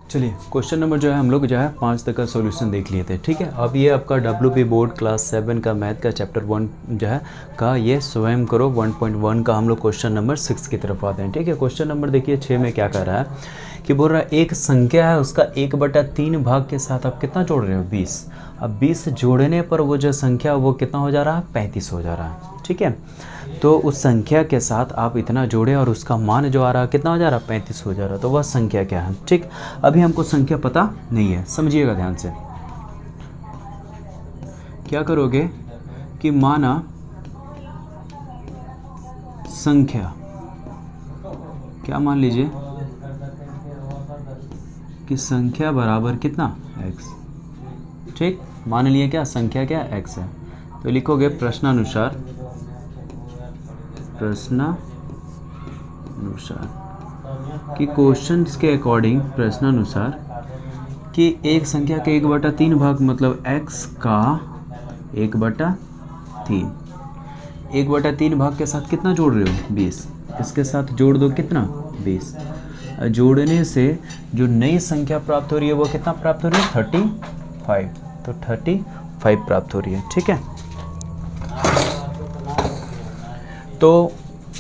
चलिए question number जो है हम लोग जो है 5 तक का सॉल्यूशन देख लिए थे, ठीक है। अब ये आपका WP बोर्ड क्लास 7 का मैथ का चैप्टर 1 जो है का ये स्वयं करो 1.1 का हम लोग क्वेश्चन नंबर 6 की तरफ आते हैं, ठीक है। क्वेश्चन नंबर देखिए 6 में क्या कर रहा है कि बोल रहा है एक संख्या है, उसका 1/3 भाग के साथ आप कितना जोड़ रहे हो 20। अब 20 जोड़ने पर वो जो संख्या वो कितना हो जा रहा है 35 हो जा रहा है, ठीक है। तो उस संख्या के साथ आप इतना जोड़े और उसका मान जो आ रहा है कितना हो जा रहा है 35 हो जा रहा है, तो वह संख्या क्या है, ठीक। अभी हमको संख्या पता नहीं है, समझिएगा ध्यान से। क्या करोगे कि माना संख्या, क्या मान लीजिए कि संख्या बराबर कितना x, ठीक। मान लिए क्या संख्या क्या x है, तो लिखोगे प्रश्नानुसार कि क्वेश्चंस के अकॉर्डिंग प्रश्नानुसार कि एक संख्या के 1/3 भाग मतलब x का 1/3, 1/3 भाग के साथ कितना जोड़ रहे हो 20, इसके साथ जोड़ दो कितना 20। जोड़ने से जो नई संख्या प्राप्त हो रही है वो कितना प्राप्त हो रही है 35, तो 35 प्राप्त हो रही है, ठीक है। तो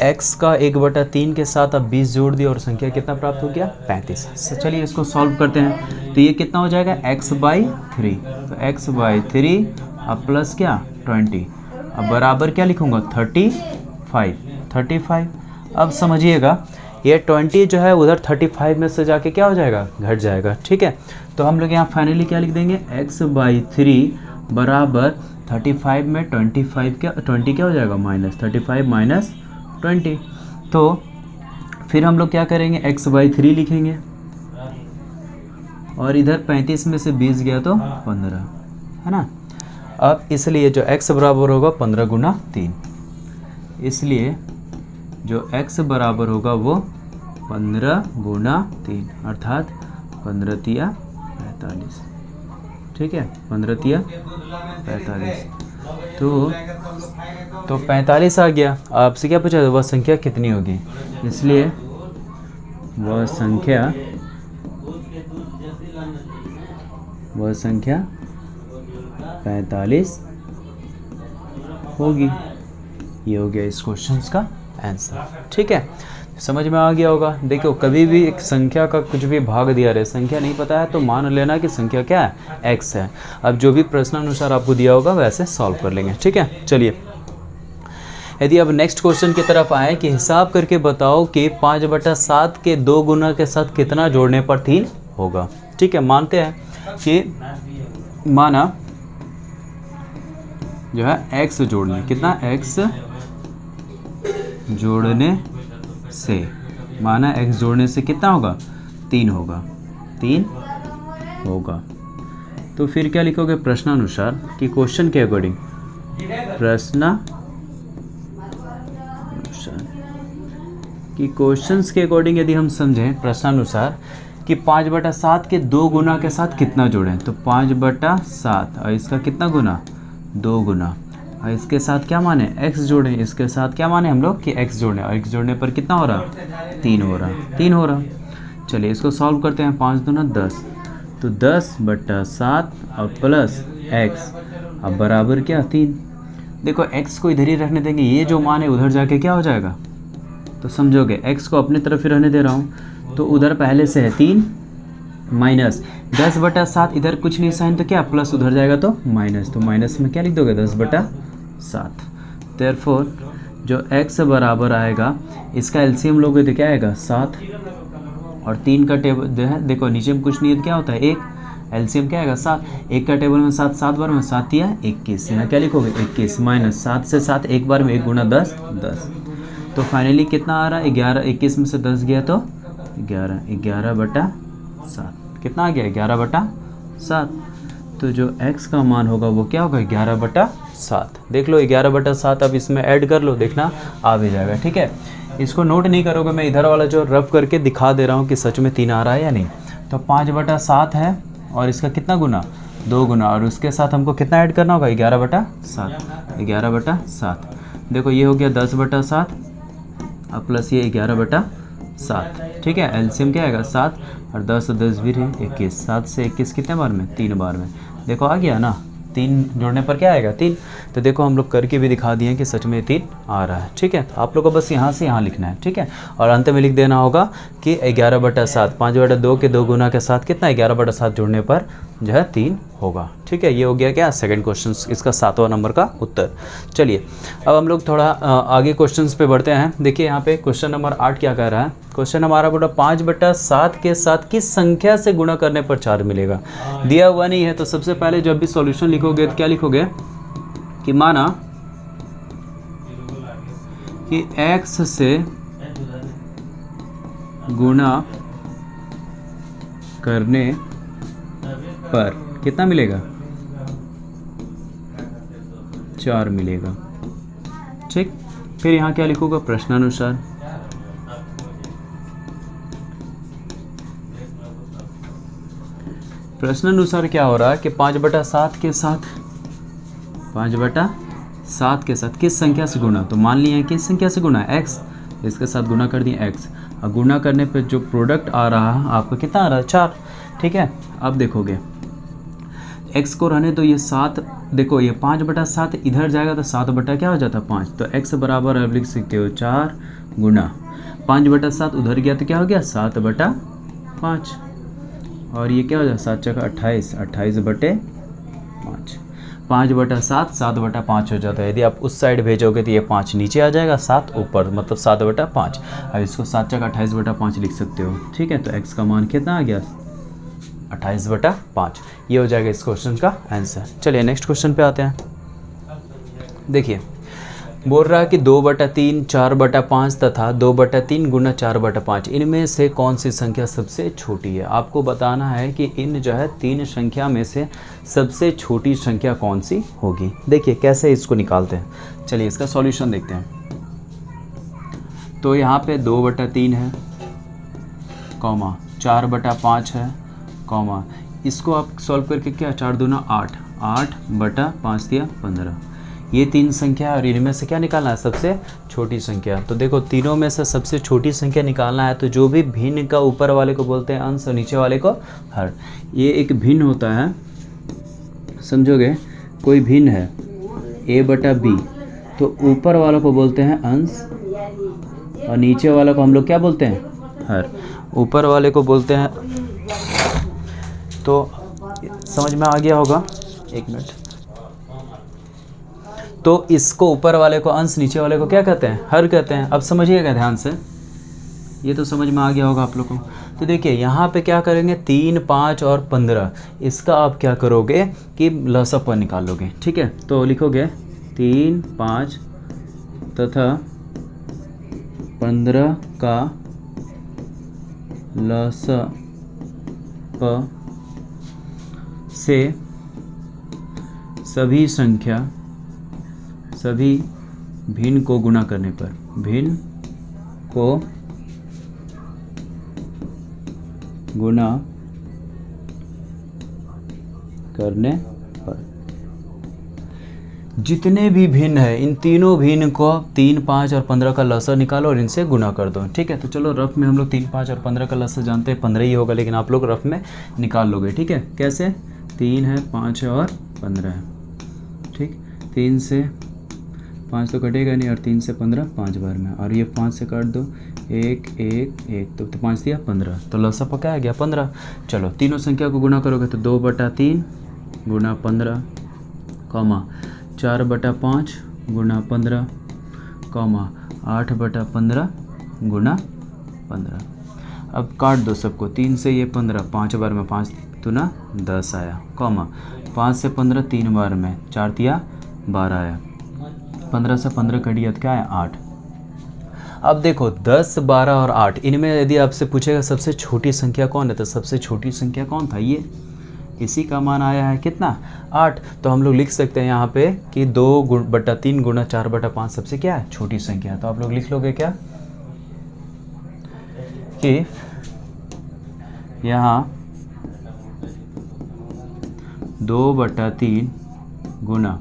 x का 1/3 के साथ अब 20 जोड़ दिया और संख्या कितना प्राप्त हो गया 35। चलिए इसको सॉल्व करते हैं, तो ये कितना हो जाएगा x/3, तो x/3 अब प्लस क्या 20, अब बराबर क्या लिखूंगा 35। अब समझिएगा ये 20 जो है उधर 35 में से जाके क्या हो जाएगा घट जाएगा, ठीक है। तो हम लोग यहाँ फाइनली क्या लिख देंगे x/3 बराबर 35 में 20 क्या हो जाएगा -35 - 20। तो फिर हम लोग क्या करेंगे x/3 लिखेंगे और इधर 35 में से 20 गया तो 15, है ना। अब इसलिए जो x बराबर होगा 15 × 3, इसलिए जो x बराबर होगा वो 15 × 3 अर्थात 15 तिया 45, ठीक है। 15 तिया 45, तो 45 आ गया। आपसे क्या पूछा वह संख्या कितनी होगी, इसलिए वह संख्या 45 होगी। ये हो गया इस क्वेश्चन का आंसर, ठीक है। समझ में आ गया होगा। देखो कभी भी एक संख्या का कुछ भी भाग दिया रहे, संख्या नहीं पता है तो मान लेना कि संख्या क्या है x है। अब जो भी प्रश्नानुसार आपको दिया होगा वैसे सॉल्व कर लेंगे, ठीक है। चलिए यदि अब नेक्स्ट क्वेश्चन की तरफ आए कि हिसाब करके बताओ कि 5/7 के 2 गुना के साथ कितना जोड़ने पर 3 होगा, ठीक है। मानते हैं कि माना जो है x जोड़ने कितना x जोड़ने से, माना x जोड़ने से कितना होगा 3 होगा। तो फिर क्या लिखोगे प्रश्नानुसार कि क्वेश्चन के अकॉर्डिंग कि क्वेश्चंस के अकॉर्डिंग यदि हम समझें प्रश्नानुसार कि 5/7 के 2 गुना के साथ कितना जोड़ें, तो 5/7 और इसका कितना गुना 2 गुना और इसके साथ क्या माने x जोड़ें, इसके साथ क्या माने हम लोग कि x जोड़ें और x जोड़ने पर कितना हो रहा 3 हो रहा। चलिए इसको सॉल्व करते हैं। 5 दूना 10, तो 10/7 और प्लस x अब बराबर क्या 3। देखो x को इधर ही रखने देंगे, ये जो मान है उधर जाके क्या हो जाएगा, तो समझोगे x को अपनी तरफ ही रहने दे रहा हूँ, तो उधर पहले से है 3 माइनस 10/7, इधर कुछ नहीं साइन तो क्या प्लस उधर जाएगा तो माइनस, तो माइनस में क्या लिख दोगे 10/7। देयरफॉर जो x बराबर आएगा इसका एलसीएम लोगे तो क्या आएगा 7 और 3 का टेबल जो है देखो नीचे में कुछ नहीं है तो क्या होता है 1, एलसीएम क्या आएगा 7, 1 का टेबल में 7 7 बार में 7 या 21, यहाँ क्या लिखोगे 21 माइनस 7 से 7 एक बार में 1 × 10 10, तो फाइनली कितना आ रहा है 11, 21 में से 10 गया तो 11/7 कितना आ गया 11/7। तो जो x का मान होगा वो क्या होगा 11/7। देख लो 11/7, अब इसमें ऐड कर लो, देखना आ भी जाएगा, ठीक है। इसको नोट नहीं करोगे, मैं इधर वाला जो रफ करके दिखा दे रहा हूँ कि सच में 3 आ रहा है या नहीं। तो 5/7 है और इसका कितना गुना 2 गुना और उसके साथ हमको कितना ऐड करना होगा 11/7। देखो ये हो गया 10/7 और प्लस ये 11/7, ठीक है, एलसीएम क्या आएगा 7 और 10 और 10 भी रहे 21, 7 से 21 कितने बार में 3 बार में, देखो आ गया ना, 3 जोड़ने पर क्या आएगा 3। तो देखो हम लोग करके भी दिखा दिए कि सच में 3 आ रहा है। ठीक है, तो आप लोग को बस यहाँ से यहाँ लिखना है। ठीक है, और अंत में लिख देना होगा कि 11/7, 5/2 के 2 गुना के साथ कितना 11/7 जोड़ने पर जो है 3 होगा। ठीक है, ये हो गया क्या सेकंड क्वेश्चन, इसका 7वां नंबर का उत्तर। चलिए अब हम लोग थोड़ा आगे क्वेश्चंस पे बढ़ते हैं। देखिए यहाँ पे क्वेश्चन नंबर 8 क्या कह रहा है। क्वेश्चन हमारा बोला 5/7 के साथ किस संख्या से गुणा करने पर 4 मिलेगा। दिया हुआ नहीं है, तो सबसे पहले जब भी सॉल्यूशन लिखोगे तो क्या लिखोगे कि माना कि x से गुणा करने पर कितना मिलेगा 4 मिलेगा। ठीक, फिर यहाँ क्या लिखूंगा प्रश्नानुसार। प्रश्नानुसार क्या हो रहा है कि 5/7 के साथ 5/7 के साथ किस संख्या से गुणा, तो मान लिया किस संख्या से गुणा x, इसके साथ गुणा कर दिए x, और गुणा करने पे जो प्रोडक्ट आ रहा है आपको कितना आ रहा है 4। ठीक है, अब देखोगे x को रहने तो ये 7, देखो ये 5/7 इधर जाएगा तो 7 क्या हो जाता है 5, तो x बराबर आप लिख सकते हो 4 गुना 5/7 उधर गया तो क्या हो गया 7/5, और ये क्या हो जाए 7 × 28, 28/5, 5/7 7/5 हो जाता है। यदि आप उस साइड भेजोगे तो ये 5 नीचे आ जाएगा, 7 ऊपर, मतलब 7/5। अब इसको 7 × 28/5 लिख सकते हो। ठीक है, तो x का मान कितना आ गया 28/5। ये हो जाएगा इस क्वेश्चन का आंसर। चलिए नेक्स्ट क्वेश्चन पे आते हैं। देखिए बोल रहा है कि 2/3 4/5 तथा 2/3 गुना 4/5 इनमें से कौन सी संख्या सबसे छोटी है। आपको बताना है कि इन जो है 3 संख्या में से सबसे छोटी संख्या कौन सी होगी। देखिए कैसे इसको निकालते हैं। चलिए इसका सॉल्यूशन देखते हैं। तो यहाँ पे 2/3 है, कॉमा 4/5 है, कॉमा इसको आप सॉल्व करके क्या 4 दूना 8, 8/5 दिया 15, ये 3 संख्या और इनमें से क्या निकालना है सबसे छोटी संख्या। तो देखो तीनों में से सबसे छोटी संख्या निकालना है, तो जो भी भिन्न का ऊपर वाले को बोलते हैं अंश और नीचे वाले को हर। ये एक भिन्न होता है, समझोगे, कोई भिन्न है a/b, तो ऊपर वालों को बोलते हैं अंश और नीचे वाला को हम लोग क्या बोलते हैं हर। ऊपर वाले को बोलते हैं, तो समझ में आ गया होगा, एक मिनट। तो इसको ऊपर वाले को अंश, नीचे वाले को क्या कहते हैं हर कहते हैं। अब समझिएगा ध्यान से, ये तो समझ में आ गया होगा आप लोगों को। तो देखिए यहाँ पे क्या करेंगे 3, 5 और 15, इसका आप क्या करोगे कि लसाअ निकालोगे। ठीक है, तो लिखोगे 3, 5 तथा 15 का लसाअ से सभी भिन्न को गुणा करने पर, भिन्न को गुणा करने पर जितने भी भिन्न है इन तीनों भिन्न को 3, 5 और 15 का लसाअ निकालो और इनसे गुणा कर दो। ठीक है, तो चलो रफ में हम लोग 3, 5 और 15 का लसाअ जानते हैं 15 ही होगा, लेकिन आप लोग रफ में निकाल लोगे। ठीक है, कैसे 3 है, 5 है और 15 है। ठीक, 3 से 5 तो कटेगा नहीं, और 3 से 15 5 बार में, और ये 5 से काट दो 1 1 1, तो 5 दिया 15, तो लसाअ पका आ गया 15। चलो तीनों संख्या को गुणा करोगे तो 2/3 गुना 15, कॉमा 4/5 गुना 15, कॉमा 8/15 गुना 15। अब काट दो सबको, 3 से ये 15 5 बार में, 5 दूना 10 आया, कॉमा 5 से 15 3 बार में, 4 दिया 12 आया, 15 से 15 कट गया तो क्या है 8। अब देखो 10, 12 और 8 इनमें यदि आपसे पूछेगा सबसे छोटी संख्या कौन है, तो सबसे छोटी संख्या कौन था, ये इसी का मान आया है कितना 8। तो हम लोग लिख सकते हैं यहाँ पे कि 2/3 गुना 4/5 सबसे क्या है छोटी संख्या। तो आप लोग लिख लोगे क्या कि यहाँ 2/3 गुना,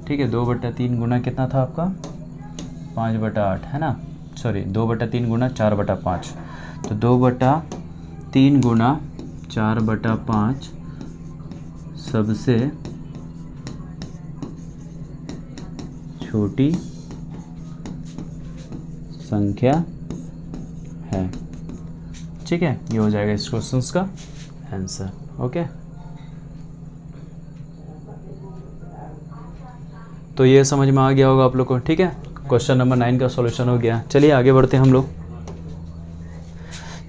ठीक है 2/3 गुना कितना था आपका 5/8 है ना, सॉरी 2/3 गुना 4/5, तो 2/3 गुना 4/5 सबसे छोटी संख्या है। ठीक है, ये हो जाएगा इस क्वेश्चन का आंसर। ओके, तो ये समझ में आ गया होगा आप लोग को। ठीक है, क्वेश्चन नंबर 9 का सॉल्यूशन हो गया। चलिए आगे बढ़ते हैं हम लोग।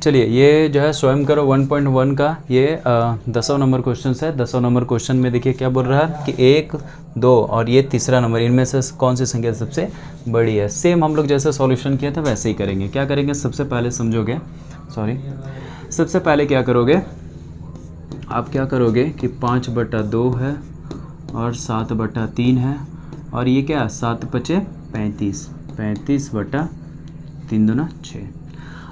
चलिए, ये जो है स्वयं करो 1.1 का ये 10वां नंबर क्वेश्चन है। 10वां नंबर क्वेश्चन में देखिए क्या बोल रहा है कि 1, 2 और ये तीसरा नंबर, इनमें से कौन सी संख्या सबसे बड़ी है। सेम हम लोग जैसे सॉल्यूशन किया था वैसे ही करेंगे। क्या करेंगे, सबसे पहले समझोगे, सबसे पहले क्या करोगे आप, क्या करोगे कि 5/2 है और 7/3 है, और ये क्या 7×5 35, 35/3 दूना 6।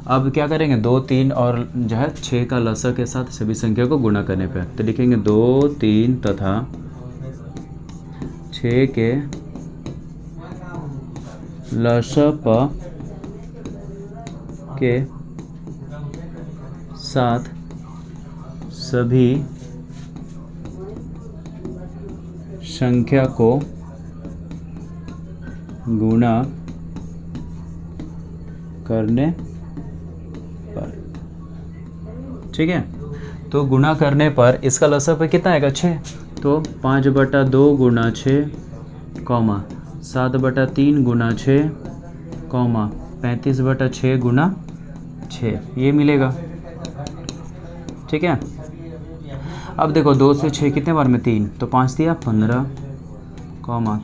अब क्या करेंगे, 2, 3 और जो है 6 का लसा के साथ सभी संख्या को गुणा करने पर, तो लिखेंगे 2, 3 तथा 6 के लसा के साथ सभी संख्या को गुणा करने पर। ठीक है, तो गुणा करने पर इसका लसा पे कितना आएगा 6, तो 5/2 गुना 6, 7/3 गुना 6, 35/6 गुना 6, ये मिलेगा। ठीक है, अब देखो 2 से 6 कितने बार में 3, तो 5 दिया 15,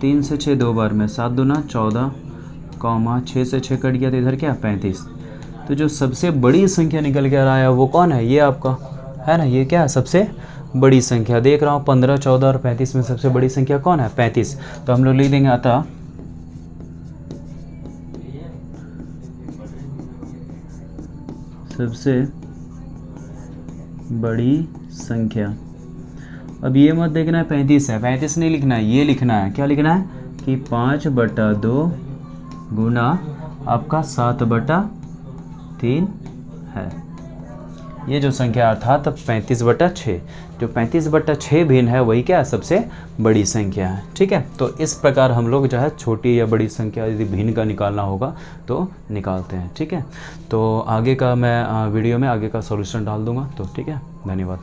3 से 6 2 बार में 7 दूना 14, 6 से 6 कट गया तो इधर क्या 35। तो जो सबसे बड़ी संख्या निकल के आ रहा है वो कौन है, ये आपका है ना, ये क्या है सबसे बड़ी संख्या। देख रहा हूँ 15, 14 और 35 में सबसे बड़ी संख्या कौन है 35। तो हम लोग लिख देंगे अतः सबसे बड़ी संख्या। अब ये मत देखना है 35 है, 35 नहीं लिखना है, ये लिखना है, क्या लिखना है कि 5/2 गुना आपका 7/3 है। ये जो संख्या अर्थात 35/6, जो 35/6 भिन्न है वही क्या है सबसे बड़ी संख्या है। ठीक है, तो इस प्रकार हम लोग जो है छोटी या बड़ी संख्या यदि भिन्न का निकालना होगा तो निकालते हैं। ठीक है, तो आगे का मैं वीडियो में आगे का सॉल्यूशन डाल दूंगा। तो ठीक है, धन्यवाद।